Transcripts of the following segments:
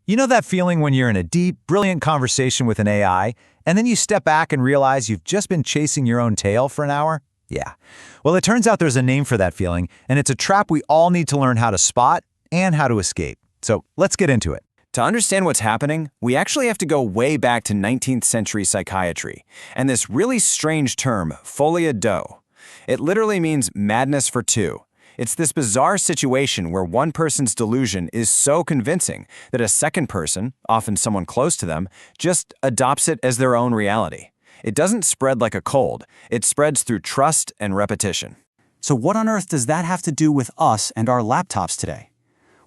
You know that feeling when you're in a deep, brilliant conversation with an AI, and then you step back and realize you've just been chasing your own tail for an hour? Yeah. Well, it turns out there's a name for that feeling, and it's a trap we all need to learn how to spot and how to escape. So let's get into it. To understand what's happening, we actually have to go way back to 19th century psychiatry, and this really strange term, folie à deux. It literally means madness for two. It's this bizarre situation where one person's delusion is so convincing that a second person, often someone close to them, just adopts it as their own reality. It doesn't spread like a cold. It spreads through trust and repetition. So what on earth does that have to do with us and our laptops today?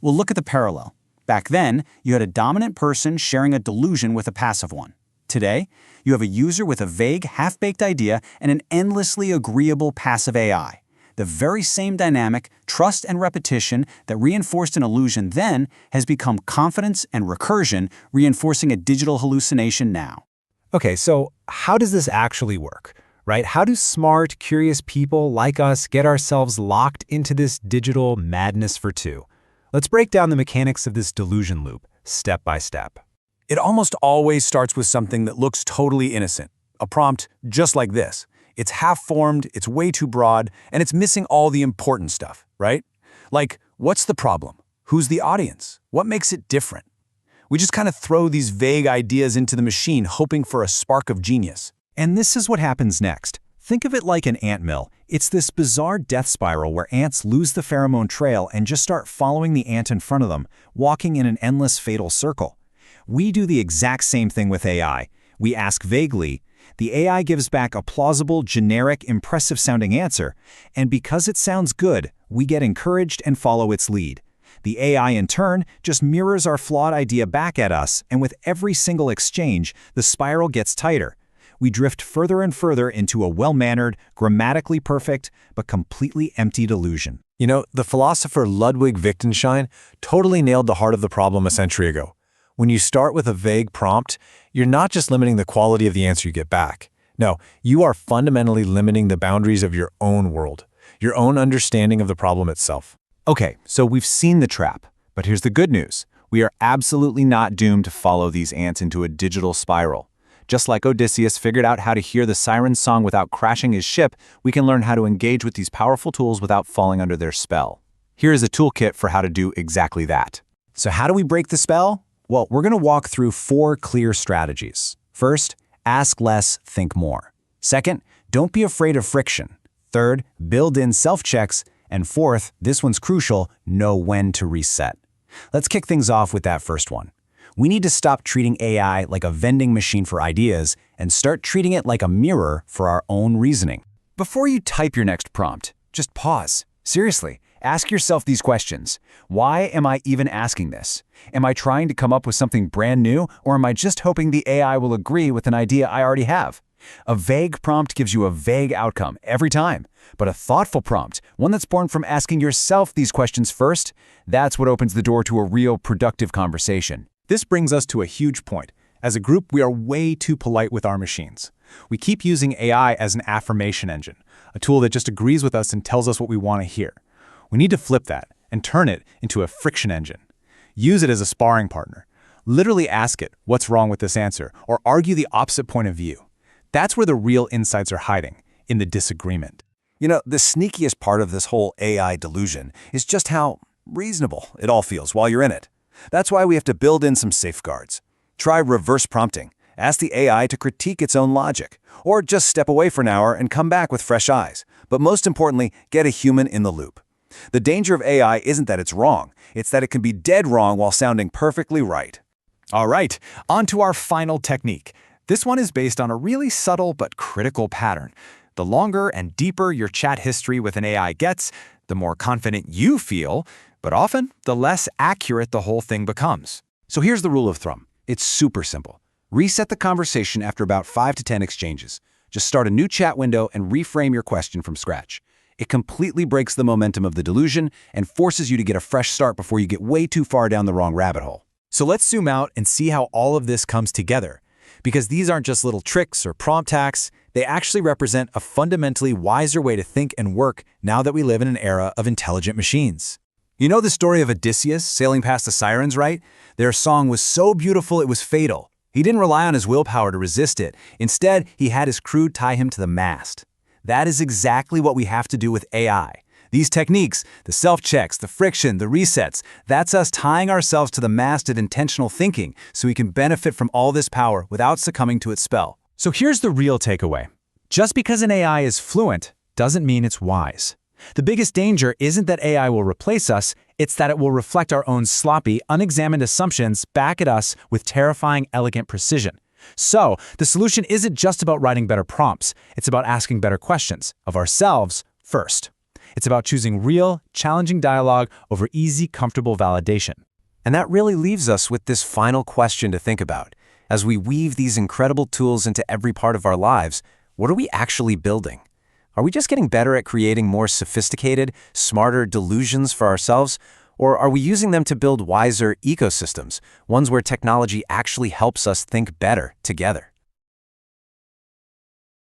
Well, look at the parallel. Back then, you had a dominant person sharing a delusion with a passive one. Today, you have a user with a vague, half-baked idea and an endlessly agreeable passive AI. The very same dynamic, trust and repetition that reinforced an illusion then has become confidence and recursion, reinforcing a digital hallucination now. Okay, so how does this actually work, right? How do smart, curious people like us get ourselves locked into this digital madness for two? Let's break down the mechanics of this delusion loop, step by step. It almost always starts with something that looks totally innocent. A prompt just like this. It's half-formed, it's way too broad, and it's missing all the important stuff, right? Like, what's the problem? Who's the audience? What makes it different? We just kind of throw these vague ideas into the machine, hoping for a spark of genius. And this is what happens next. Think of it like an ant mill. It's this bizarre death spiral where ants lose the pheromone trail and just start following the ant in front of them, walking in an endless fatal circle. We do the exact same thing with AI. We ask vaguely. The AI gives back a plausible, generic, impressive-sounding answer, and because it sounds good, we get encouraged and follow its lead. The AI, in turn, just mirrors our flawed idea back at us, and with every single exchange, the spiral gets tighter. We drift further and further into a well-mannered, grammatically perfect, but completely empty delusion. You know, the philosopher Ludwig Wittgenstein totally nailed the heart of the problem a century ago. When you start with a vague prompt, you're not just limiting the quality of the answer you get back. No, you are fundamentally limiting the boundaries of your own world, your own understanding of the problem itself. Okay, so we've seen the trap, but here's the good news. We are absolutely not doomed to follow these ants into a digital spiral. Just like Odysseus figured out how to hear the siren's song without crashing his ship, we can learn how to engage with these powerful tools without falling under their spell. Here is a toolkit for how to do exactly that. So how do we break the spell? Well, we're going to walk through 4 clear strategies. First, ask less, think more. Second, don't be afraid of friction. Third, build in self-checks. And fourth, this one's crucial, know when to reset. Let's kick things off with that first one. We need to stop treating AI like a vending machine for ideas and start treating it like a mirror for our own reasoning. Before you type your next prompt, just pause. Seriously, ask yourself these questions. Why am I even asking this? Am I trying to come up with something brand new, or am I just hoping the AI will agree with an idea I already have? A vague prompt gives you a vague outcome every time, but a thoughtful prompt, one that's born from asking yourself these questions first, that's what opens the door to a real productive conversation. This brings us to a huge point. As a group, we are way too polite with our machines. We keep using AI as an affirmation engine, a tool that just agrees with us and tells us what we want to hear. We need to flip that and turn it into a friction engine. Use it as a sparring partner. Literally ask it, what's wrong with this answer, or argue the opposite point of view. That's where the real insights are hiding, in the disagreement. You know, the sneakiest part of this whole AI delusion is just how reasonable it all feels while you're in it. That's why we have to build in some safeguards. Try reverse prompting. Ask the AI to critique its own logic, or just step away for an hour and come back with fresh eyes. But most importantly, get a human in the loop. The danger of AI isn't that it's wrong, it's that it can be dead wrong while sounding perfectly right. All right, on to our final technique. This one is based on a really subtle but critical pattern. The longer and deeper your chat history with an AI gets, the more confident you feel, but often the less accurate the whole thing becomes. So here's the rule of thumb. It's super simple. Reset the conversation after about 5 to 10 exchanges. Just start a new chat window and reframe your question from scratch. It completely breaks the momentum of the delusion and forces you to get a fresh start before you get way too far down the wrong rabbit hole. So let's zoom out and see how all of this comes together. Because these aren't just little tricks or prompt hacks, they actually represent a fundamentally wiser way to think and work now that we live in an era of intelligent machines. You know the story of Odysseus sailing past the sirens, right? Their song was so beautiful it was fatal. He didn't rely on his willpower to resist it. Instead, he had his crew tie him to the mast. That is exactly what we have to do with AI. These techniques, the self-checks, the friction, the resets, that's us tying ourselves to the mast of intentional thinking so we can benefit from all this power without succumbing to its spell. So here's the real takeaway. Just because an AI is fluent doesn't mean it's wise. The biggest danger isn't that AI will replace us, it's that it will reflect our own sloppy, unexamined assumptions back at us with terrifying, elegant precision. So, the solution isn't just about writing better prompts, it's about asking better questions of ourselves first. It's about choosing real, challenging dialogue over easy, comfortable validation. And that really leaves us with this final question to think about. As we weave these incredible tools into every part of our lives, what are we actually building? Are we just getting better at creating more sophisticated, smarter delusions for ourselves? Or are we using them to build wiser ecosystems, ones where technology actually helps us think better together?